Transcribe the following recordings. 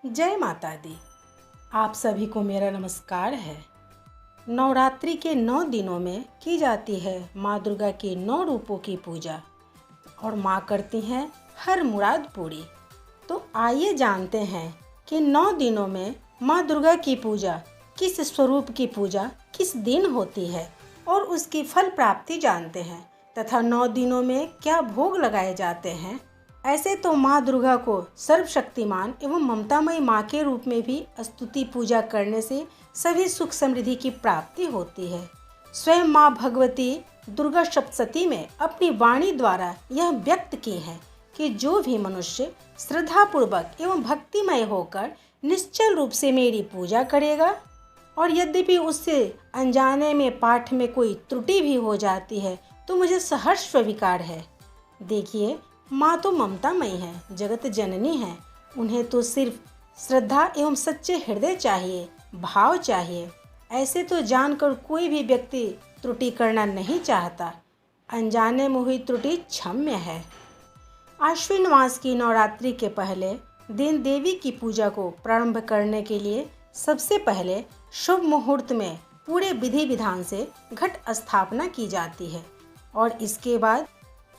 जय माता दी। आप सभी को मेरा नमस्कार है। नवरात्रि के 9 दिनों में की जाती है माँ दुर्गा के 9 रूपों की पूजा और माँ करती हैं हर मुराद पूरी। तो आइए जानते हैं कि 9 दिनों में माँ दुर्गा की पूजा, किस स्वरूप की पूजा किस दिन होती है और उसकी फल प्राप्ति जानते हैं तथा 9 दिनों में क्या भोग लगाए जाते हैं। ऐसे तो माँ दुर्गा को सर्वशक्तिमान एवं ममतामयी माँ के रूप में भी स्तुति पूजा करने से सभी सुख समृद्धि की प्राप्ति होती है। स्वयं माँ भगवती दुर्गा सप्तशती में अपनी वाणी द्वारा यह व्यक्त की है कि जो भी मनुष्य श्रद्धापूर्वक एवं भक्तिमय होकर निश्चल रूप से मेरी पूजा करेगा और यद्यपि उससे अनजाने में पाठ में कोई त्रुटि भी हो जाती है तो मुझे सहर्ष स्वीकार है। देखिए, माँ तो ममतामयी है, जगत जननी है। उन्हें तो सिर्फ श्रद्धा एवं सच्चे हृदय चाहिए, भाव चाहिए। ऐसे तो जानकर कोई भी व्यक्ति त्रुटि करना नहीं चाहता। अनजाने में हुई त्रुटि क्षम्य है। आश्विन मास की नवरात्रि के पहले दिन देवी की पूजा को प्रारंभ करने के लिए सबसे पहले शुभ मुहूर्त में पूरे विधि विधान से घट स्थापना की जाती है और इसके बाद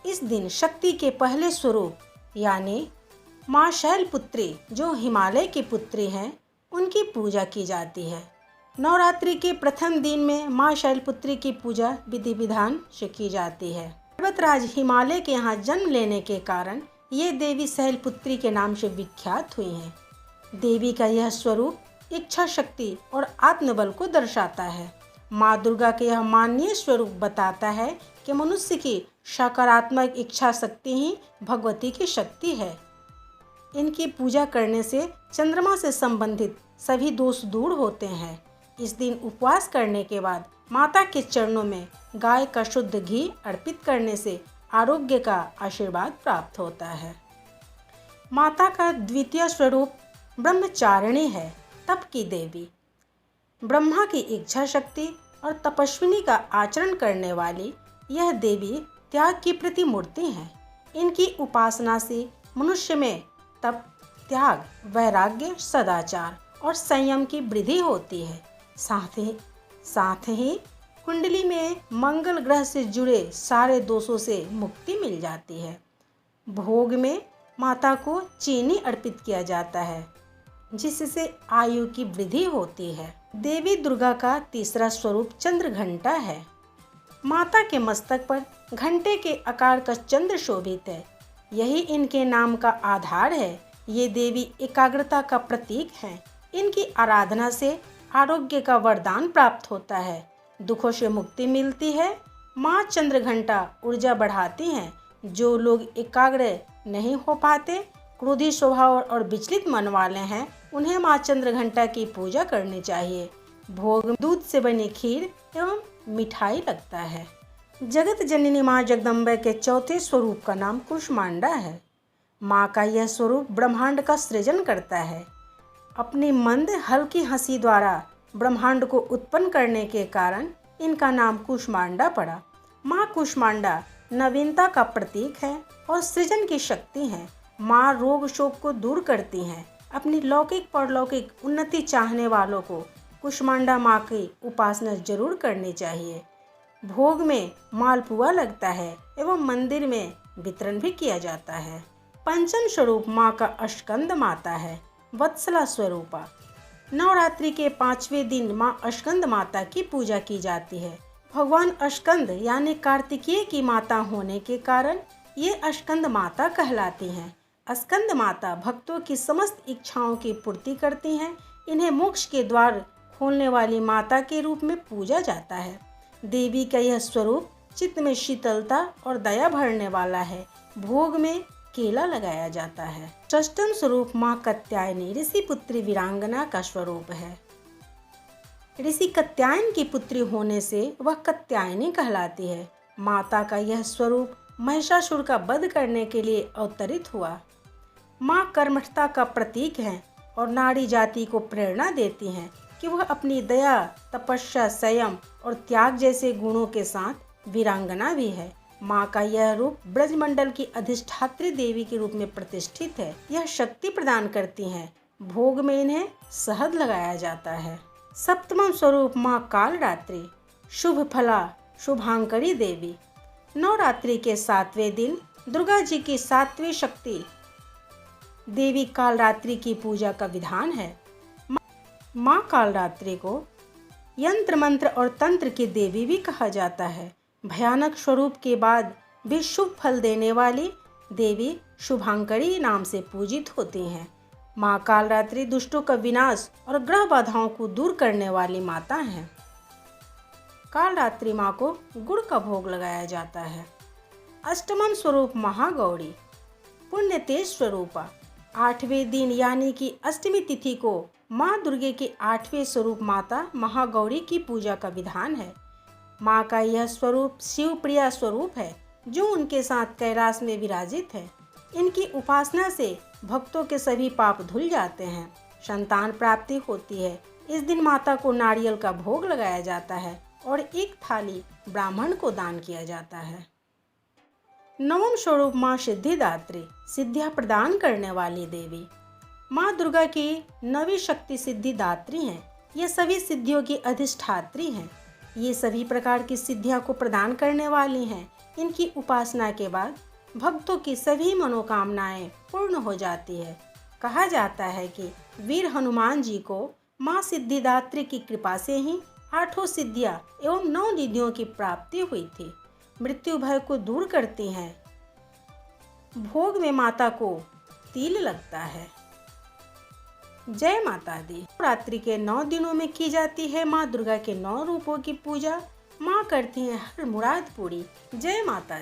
इस दिन शक्ति के पहले स्वरूप यानी माँ शैलपुत्री जो हिमालय की पुत्री हैं उनकी पूजा की जाती है। नवरात्रि के प्रथम दिन में माँ शैलपुत्री की पूजा विधि विधान से की जाती है। पर्वतराज हिमालय के यहाँ जन्म लेने के कारण ये देवी शैलपुत्री के नाम से विख्यात हुई हैं। देवी का यह स्वरूप इच्छा शक्ति और आत्मबल को दर्शाता है। माँ दुर्गा के यह माननीय स्वरूप बताता है कि मनुष्य की सकारात्मक इच्छा शक्ति ही भगवती की शक्ति है। इनकी पूजा करने से चंद्रमा से संबंधित सभी दोष दूर होते हैं। इस दिन उपवास करने के बाद माता के चरणों में गाय का शुद्ध घी अर्पित करने से आरोग्य का आशीर्वाद प्राप्त होता है। माता का द्वितीय स्वरूप ब्रह्मचारिणी है, तप की देवी। ब्रह्मा की इच्छा शक्ति और तपस्विनी का आचरण करने वाली यह देवी त्याग की प्रतिमूर्ति है। इनकी उपासना से मनुष्य में तप, त्याग, वैराग्य, सदाचार और संयम की वृद्धि होती है। साथ ही कुंडली में मंगल ग्रह से जुड़े सारे दोषों से मुक्ति मिल जाती है। भोग में माता को चीनी अर्पित किया जाता है जिससे आयु की वृद्धि होती है। देवी दुर्गा का तीसरा स्वरूप चंद्र घंटा है। माता के मस्तक पर घंटे के आकार का चंद्र शोभित है। यही इनके नाम का आधार है। ये देवी एकाग्रता का प्रतीक है। इनकी आराधना से आरोग्य का वरदान प्राप्त होता है, दुखों से मुक्ति मिलती है। माँ चंद्र घंटा ऊर्जा बढ़ाती हैं। जो लोग एकाग्र नहीं हो पाते, क्रोधी स्वभाव और विचलित मन वाले हैं, उन्हें माँ चंद्र घंटा की पूजा करनी चाहिए। भोग में दूध से बनी खीर एवं मिठाई लगता है। जगत जननी माँ जगदम्बा के चौथे स्वरूप का नाम कूष्मांडा है। माँ का यह स्वरूप ब्रह्मांड का सृजन करता है। अपनी मंद हल्की हंसी द्वारा ब्रह्मांड को उत्पन्न करने के कारण इनका नाम कूष्मांडा पड़ा। माँ कूष्मांडा नवीनता का प्रतीक है और सृजन की शक्ति है। माँ रोग शोक को दूर करती हैं। अपनी लौकिक परलौकिक उन्नति चाहने वालों को कूष्मांडा माँ की उपासना जरूर करनी चाहिए। भोग में मालपुआ लगता है एवं मंदिर में वितरण भी किया जाता है। पंचम स्वरूप माँ का स्कंद माता है, वत्सला स्वरूपा। नवरात्रि के 5वें दिन माँ स्कंद माता की पूजा की जाती है। भगवान स्कंद यानी कार्तिकेय की माता होने के कारण ये स्कंद माता कहलाती हैं। स्कंद माता भक्तों की समस्त इच्छाओं की पूर्ति करती हैं। इन्हें मोक्ष के द्वार खोलने वाली माता के रूप में पूजा जाता है। देवी का यह स्वरूप चित्त में शीतलता और दया भरने वाला है। भोग में केला लगाया जाता है। षष्ठम स्वरूप माँ कात्यायनी ऋषि पुत्री वीरांगना का स्वरूप है। ऋषि कात्यायन की पुत्री होने से वह कात्यायनी कहलाती है। माता का यह स्वरूप महिषासुर का वध करने के लिए अवतरित हुआ। माँ कर्मठता का प्रतीक है और नारी जाति को प्रेरणा देती हैं कि वह अपनी दया, तपस्या, संयम और त्याग जैसे गुणों के साथ वीरांगना भी है। माँ का यह रूप ब्रजमंडल की अधिष्ठात्री देवी के रूप में प्रतिष्ठित है। यह शक्ति प्रदान करती हैं। भोग में इन्हें शहद लगाया जाता है। सप्तम स्वरूप माँ कालरात्रि, शुभ फला शुभांकरी देवी। नवरात्रि के 7वें दिन दुर्गा जी की 7वीं शक्ति देवी कालरात्रि की पूजा का विधान है। माँ कालरात्रि को यंत्र मंत्र और तंत्र की देवी भी कहा जाता है। भयानक स्वरूप के बाद भी शुभ फल देने वाली देवी शुभांकरी नाम से पूजित होती हैं। माँ कालरात्रि दुष्टों का विनाश और ग्रह बाधाओं को दूर करने वाली माता हैं। कालरात्रि माँ को गुड़ का भोग लगाया जाता है। अष्टमम स्वरूप महागौरी, पुण्य तेज स्वरूपा। 8वें दिन यानी कि अष्टमी तिथि को माँ दुर्गे के 8वें स्वरूप माता महागौरी की पूजा का विधान है। माँ का यह स्वरूप शिवप्रिया स्वरूप है जो उनके साथ कैलाश में विराजित है। इनकी उपासना से भक्तों के सभी पाप धुल जाते हैं, संतान प्राप्ति होती है। इस दिन माता को नारियल का भोग लगाया जाता है और एक थाली ब्राह्मण को दान किया जाता है। नवम स्वरूप माँ सिद्धिदात्री, सिद्धियाँ प्रदान करने वाली देवी। माँ दुर्गा की 9वीं शक्ति सिद्धिदात्री हैं। ये सभी सिद्धियों की अधिष्ठात्री हैं। ये सभी प्रकार की सिद्धियाँ को प्रदान करने वाली हैं। इनकी उपासना के बाद भक्तों की सभी मनोकामनाएं पूर्ण हो जाती है। कहा जाता है कि वीर हनुमान जी को माँ सिद्धिदात्री की कृपा से ही 8 सिद्धियाँ एवं 9 निधियों की प्राप्ति हुई थी। मृत्यु भय को दूर करती हैं। भोग में माता को तिल लगता है। जय माता दी। नवरात्रि के 9 दिनों में की जाती है माँ दुर्गा के 9 रूपों की पूजा। माँ करती हैं हर मुराद पूरी। जय माता दी।